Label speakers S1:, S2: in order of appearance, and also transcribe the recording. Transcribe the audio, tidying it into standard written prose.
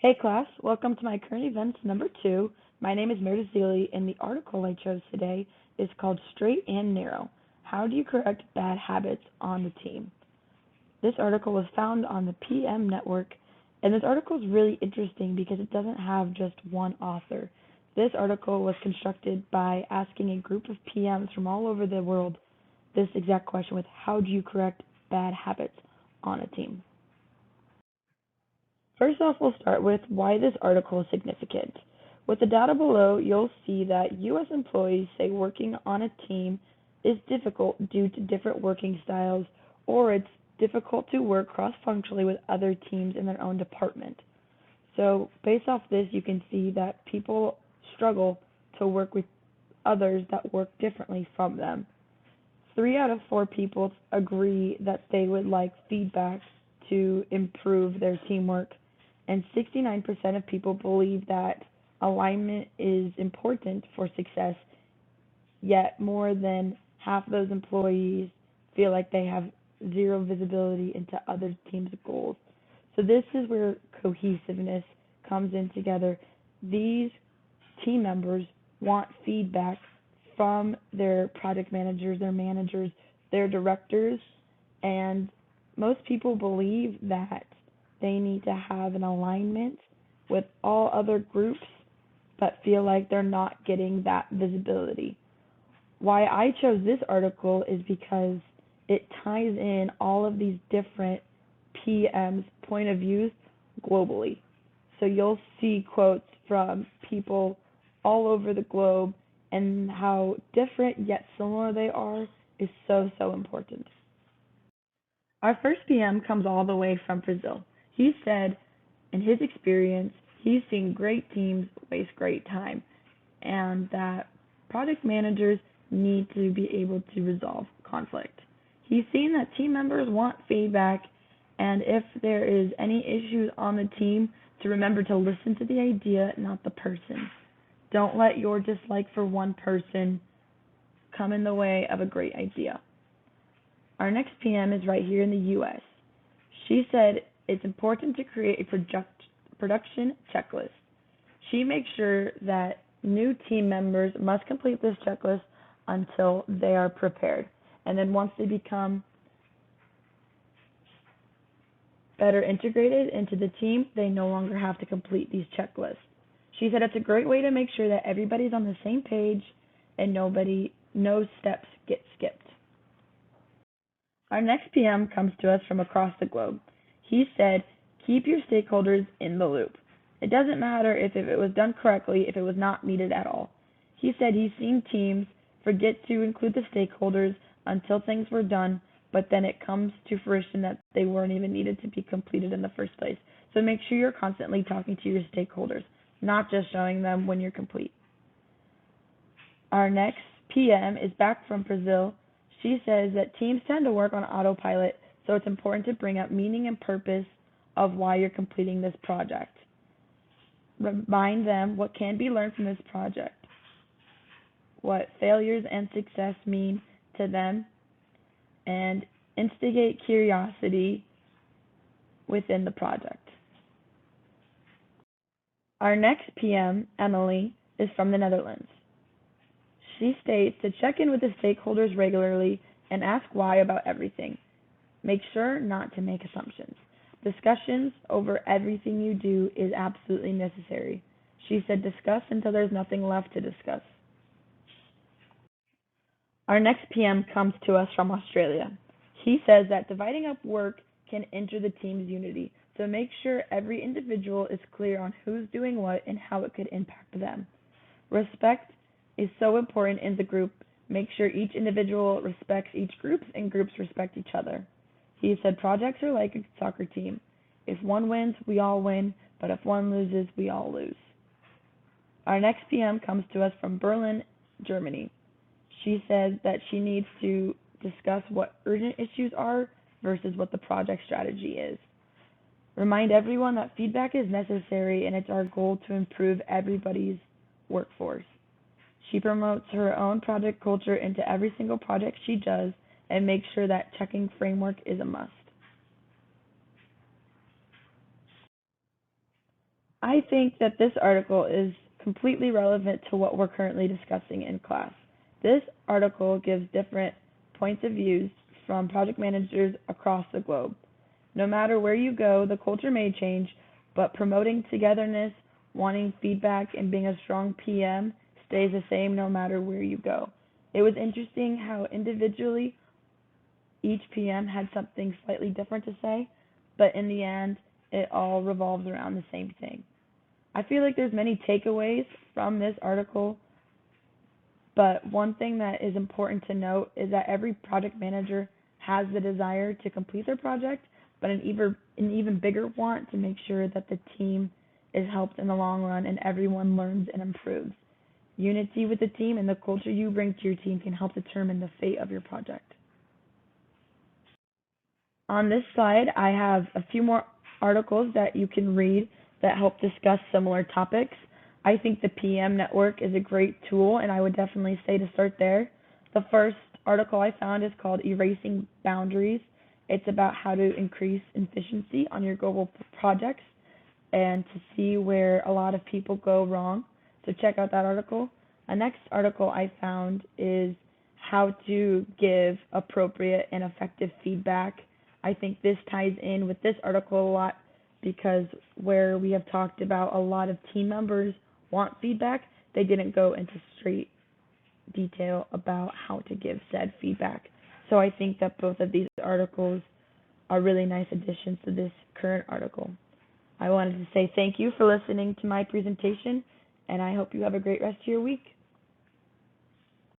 S1: Hey class, welcome to my current events number 2. My name is Meredith Zielie, and the article I chose today is called Straight and Narrow: How Do You Correct Bad Habits on the Team? This article was found on the PM network, and this article is really interesting because it doesn't have just one author. This article was constructed by asking a group of PMs from all over the world this exact question with how do you correct bad habits on a team? First off, we'll start with why this article is significant. With the data below, you'll see that U.S. employees say working on a team is difficult due to different working styles, or it's difficult to work cross-functionally with other teams in their own department. So based off this, you can see that people struggle to work with others that work differently from them. 3 out of 4 people agree that they would like feedback to improve their teamwork, and 69% of people believe that alignment is important for success, yet more than half of those employees feel like they have zero visibility into other teams' goals. So this is where cohesiveness comes in together. These team members want feedback from their project managers, their managers, their directors, and most people believe that they need to have an alignment with all other groups but feel like they're not getting that visibility. Why I chose this article is because it ties in all of these different PM's point of views globally. So you'll see quotes from people all over the globe, and how different yet similar they are is so important. Our first PM comes all the way from Brazil. He said in his experience, he's seen great teams waste great time, and that project managers need to be able to resolve conflict. He's seen that team members want feedback, and if there is any issues on the team, to remember to listen to the idea, not the person. Don't let your dislike for one person come in the way of a great idea. Our next PM is right here in the US. She said it's important to create a production checklist. She makes sure that new team members must complete this checklist until they are prepared. And then once they become better integrated into the team, they no longer have to complete these checklists. She said it's a great way to make sure that everybody's on the same page and no steps get skipped. Our next PM comes to us from across the globe. He said, keep your stakeholders in the loop. It doesn't matter if it was done correctly, if it was not needed at all. He said he's seen teams forget to include the stakeholders until things were done, but then it comes to fruition that they weren't even needed to be completed in the first place. So make sure you're constantly talking to your stakeholders, not just showing them when you're complete. Our next PM is back from Brazil. She says that teams tend to work on autopilot, so it's important to bring up meaning and purpose of why you're completing this project. Remind them what can be learned from this project, what failures and success mean to them, and instigate curiosity within the project. Our next PM, Emily, is from the Netherlands. She states to check in with the stakeholders regularly and ask why about everything. Make sure not to make assumptions. Discussions over everything you do is absolutely necessary. She said discuss until there's nothing left to discuss. Our next PM comes to us from Australia. He says that dividing up work can injure the team's unity, so make sure every individual is clear on who's doing what and how it could impact them. Respect is so important in the group. Make sure each individual respects each group and groups respect each other. He said projects are like a soccer team. If one wins, we all win, but if one loses, we all lose. Our next PM comes to us from Berlin, Germany. She says that she needs to discuss what urgent issues are versus what the project strategy is. Remind everyone that feedback is necessary and it's our goal to improve everybody's workforce. She promotes her own project culture into every single project she does and makes sure that checking framework is a must. I think that this article is completely relevant to what we're currently discussing in class. This article gives different points of views from project managers across the globe. No matter where you go, the culture may change, but promoting togetherness, wanting feedback, and being a strong PM stays the same no matter where you go. It was interesting how individually each PM had something slightly different to say, but in the end, it all revolves around the same thing. I feel like there's many takeaways from this article, but one thing that is important to note is that every project manager has the desire to complete their project, but an even bigger want to make sure that the team is helped in the long run and everyone learns and improves. Unity with the team and the culture you bring to your team can help determine the fate of your project. On this slide, I have a few more articles that you can read that help discuss similar topics. I think the PM network is a great tool, and I would definitely say to start there. The first article I found is called Erasing Boundaries. It's about how to increase efficiency on your global projects and to see where a lot of people go wrong. So check out that article. A next article I found is how to give appropriate and effective feedback. I think this ties in with this article a lot because where we have talked about a lot of team members want feedback, they didn't go into straight detail about how to give said feedback. So I think that both of these articles are really nice additions to this current article. I wanted to say thank you for listening to my presentation, and I hope you have a great rest of your week.